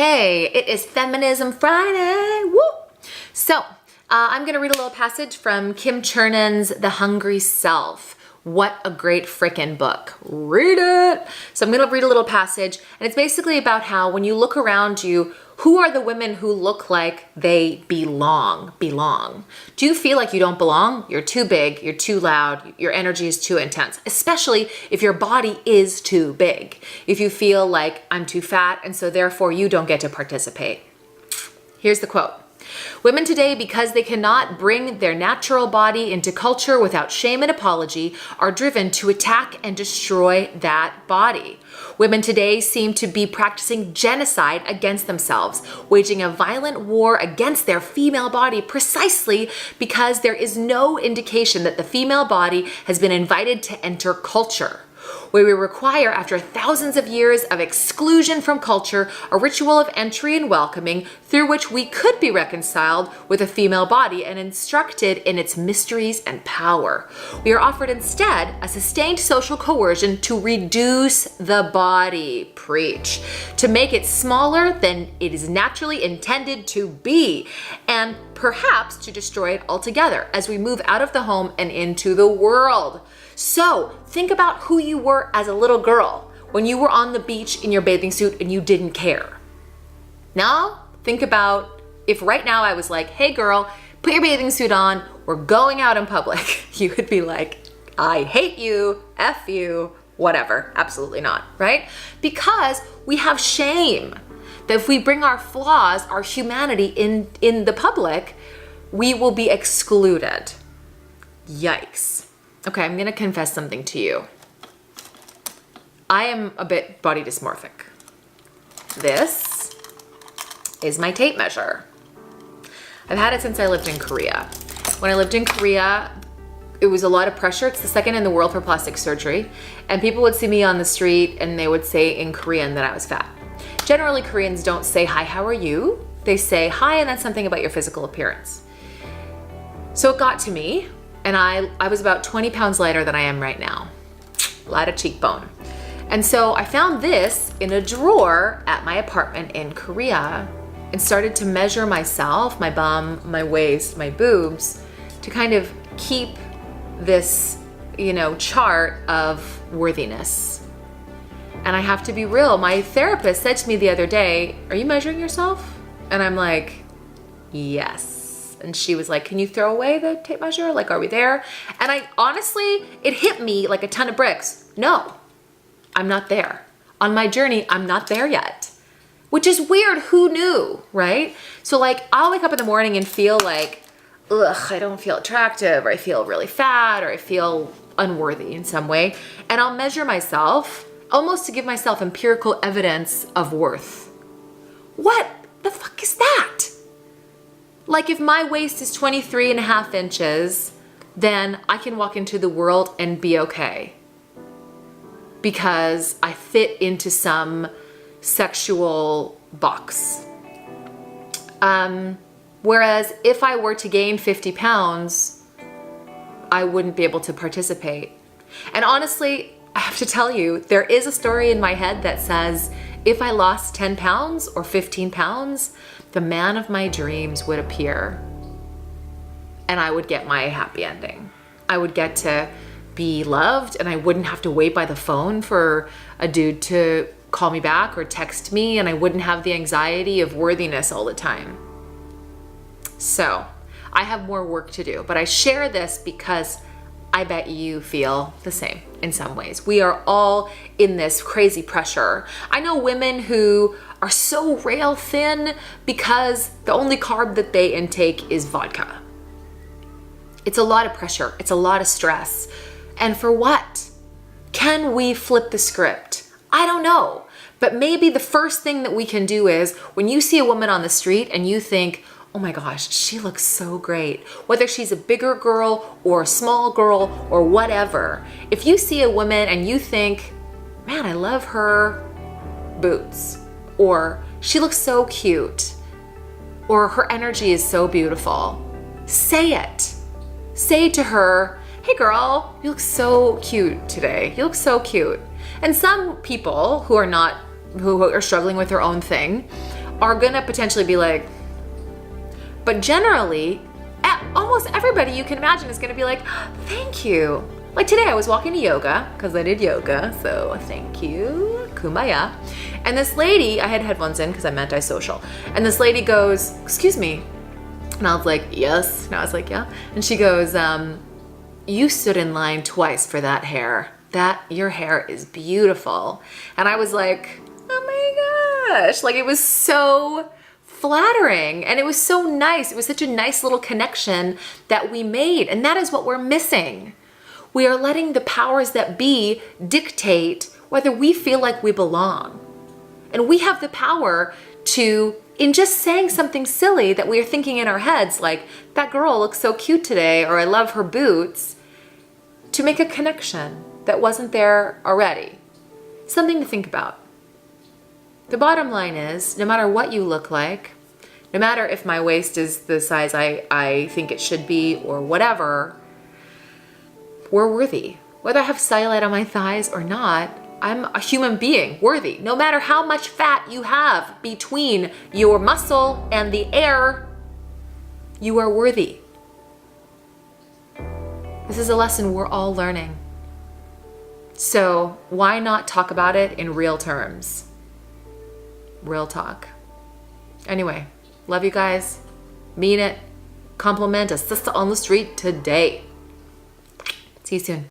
Hey, it is Feminism Friday. Woo! So, I'm going to read a little passage from Kim Chernin's The Hungry Self. What a great frickin' book. Read it. So I'm going to read a little passage, and it's basically about how when you look around you, who are the women who look like they belong? Do you feel like you don't belong? You're too big, you're too loud, your energy is too intense, especially if your body is too big. If you feel like I'm too fat and so therefore you don't get to participate. Here's the quote. Women today, because they cannot bring their natural body into culture without shame and apology, are driven to attack and destroy that body. Women today seem to be practicing genocide against themselves, waging a violent war against their female body precisely because there is no indication that the female body has been invited to enter culture. Where we require, after thousands of years of exclusion from culture, a ritual of entry and welcoming through which we could be reconciled with a female body and instructed in its mysteries and power. We are offered instead a sustained social coercion to reduce the body, preach, to make it smaller than it is naturally intended to be, and perhaps to destroy it altogether as we move out of the home and into the world. So think about who you were as a little girl when you were on the beach in your bathing suit and you didn't care. Now think about if right now I was like, hey girl, put your bathing suit on, we're going out in public. You would be like, I hate you, F you, whatever. Absolutely not, right? Because we have shame that if we bring our flaws, our humanity in the public, we will be excluded. Yikes. Okay, I'm gonna confess something to you. I am a bit body dysmorphic. This is my tape measure. I've had it since I lived in Korea. When I lived in Korea, it was a lot of pressure. It's the second in the world for plastic surgery. And people would see me on the street and they would say in Korean that I was fat. Generally, Koreans don't say, hi, how are you? They say, hi, and then something about your physical appearance. So it got to me. And I was about 20 pounds lighter than I am right now. A lot of cheekbone. And so I found this in a drawer at my apartment in Korea and started to measure myself, my bum, my waist, my boobs, to kind of keep this, chart of worthiness. And I have to be real. My therapist said to me the other day, are you measuring yourself? And I'm like, yes. And she was like, can you throw away the tape measure? Like, are we there? And I honestly, it hit me like a ton of bricks. No, I'm not there. On my journey, I'm not there yet. Which is weird, who knew, right? So like, I'll wake up in the morning and feel like, ugh, I don't feel attractive, or I feel really fat, or I feel unworthy in some way. And I'll measure myself, almost to give myself empirical evidence of worth. What the fuck is that? Like if my waist is 23.5 inches, then I can walk into the world and be okay. Because I fit into some sexual box. Whereas if I were to gain 50 pounds, I wouldn't be able to participate. And honestly, I have to tell you, there is a story in my head that says, if I lost 10 pounds or 15 pounds, the man of my dreams would appear and I would get my happy ending. I would get to be loved and I wouldn't have to wait by the phone for a dude to call me back or text me, and I wouldn't have the anxiety of worthiness all the time. So I have more work to do, but I share this because I bet you feel the same in some ways. We are all in this crazy pressure. I know women who are so rail thin because the only carb that they intake is vodka. It's a lot of pressure. It's a lot of stress. And for what? Can we flip the script? I don't know. But maybe the first thing that we can do is when you see a woman on the street and you think, oh my gosh, she looks so great. Whether she's a bigger girl or a small girl or whatever. If you see a woman and you think, man, I love her boots, or she looks so cute, or her energy is so beautiful, say it. Say to her, hey girl, you look so cute today. You look so cute. And some people who are struggling with their own thing are gonna potentially be like, but generally, almost everybody you can imagine is gonna be like, thank you. Like today I was walking to yoga, because I did yoga, so thank you, kumbaya. And this lady, I had headphones in because I'm antisocial, and this lady goes, excuse me. And I was like, yes. And I was like, yeah. And she goes, you stood in line twice for that hair. Your hair is beautiful. And I was like, oh my gosh. Like, it was so flattering and it was so nice. It was such a nice little connection that we made. And that is what we're missing. We are letting the powers that be dictate whether we feel like we belong. And we have the power to, in just saying something silly that we are thinking in our heads, like, that girl looks so cute today, or I love her boots, to make a connection that wasn't there already. Something to think about. The bottom line is, no matter what you look like, no matter if my waist is the size I think it should be or whatever, we're worthy. Whether I have cellulite on my thighs or not, I'm a human being, worthy. No matter how much fat you have between your muscle and the air, you are worthy. This is a lesson we're all learning. So why not talk about it in real terms? Real talk. Anyway, love you guys. Mean it. Compliment a sister on the street today. See you soon.